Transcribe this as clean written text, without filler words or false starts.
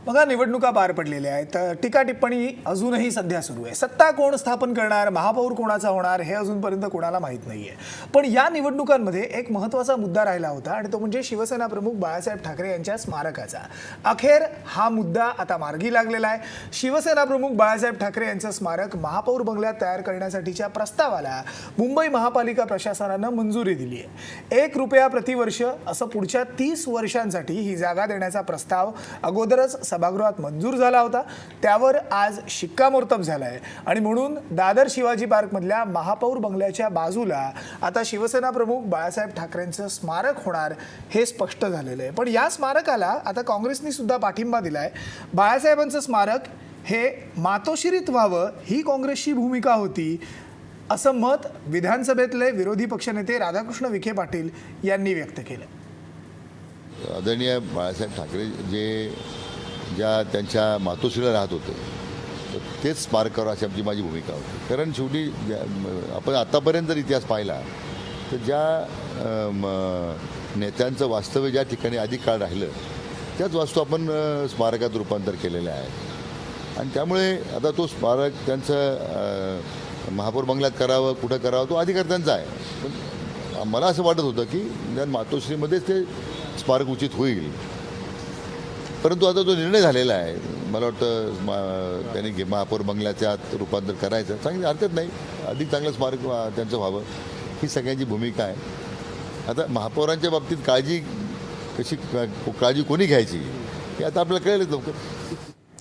बघा, निवडणुका पार पडलेल्या आहेत. टीका टिप्पणी अजूनही सध्या सुरू आहे. सत्ता कोण स्थापन करणार, महापौर कोणाचा होणार हे अजूनपर्यंत कोणाला माहीत नाहीये. पण या निवडणुकांमध्ये एक महत्त्वाचा मुद्दा राहिला होता आणि तो म्हणजे शिवसेना प्रमुख बाळासाहेब ठाकरे यांच्या स्मारकाचा. अखेर हा मुद्दा आता मार्गी लागलेला आहे. शिवसेना प्रमुख बाळासाहेब ठाकरे यांचं स्मारक महापौर बंगल्यात तयार करण्यासाठीच्या प्रस्तावाला मुंबई महापालिका प्रशासनानं मंजुरी दिली आहे. ₹1 प्रतिवर्ष असं पुढच्या 30 वर्षांसाठी ही जागा देण्याचा प्रस्ताव अगोदरच सभागृहात मंजूर झाला होता. त्यावर आज शिक्कामोर्तब झाला आहे आणि म्हणून दादर शिवाजी पार्कमधल्या महापौर बंगल्याच्या बाजूला आता शिवसेना प्रमुख बाळासाहेब ठाकरेंचं स्मारक होणार हे स्पष्ट झालेलं आहे. पण या स्मारकाला आता काँग्रेसने सुद्धा पाठिंबा दिलाय. बाळासाहेबांचं स्मारक हे मातोश्रीत व्हावं ही काँग्रेसची भूमिका होती, असं मत विधानसभेतले विरोधी पक्षनेते राधाकृष्ण विखे पाटील यांनी व्यक्त केलं. आदरणीय बाळासाहेब ठाकरे ज्या त्यांच्या मातोश्रीला राहत होते तेच स्मारकावर अशी आमची माझी भूमिका होती. कारण शेवटी आपण आतापर्यंत जर इतिहास पाहिला तर ज्या नेत्यांचं वास्तव्य ज्या ठिकाणी अधिक काळ राहिलं त्याच वास्तू आपण स्मारकात रूपांतर केलेलं आहे. आणि त्यामुळे आता तो स्मारक त्यांचं महापौर बंगल्यात करावं कुठं करावं तो अधिकार त्यांचा आहे. पण मला असं वाटत होतं की मातोश्रीमध्येच ते स्मारक उचित होईल. परंतु आता जो निर्णय झालेला आहे मला वाटतं त्यांनी महापौर बंगल्याच्या रूपांतर करायचं चांगली हरकत नाही. अधिक चांगलं स्मारक त्यांचं व्हावं ही सगळ्यांची भूमिका आहे. आता महापौरांच्या बाबतीत काळजी कोणी घ्यायची हे आता आपल्याला कळेलच लवकर.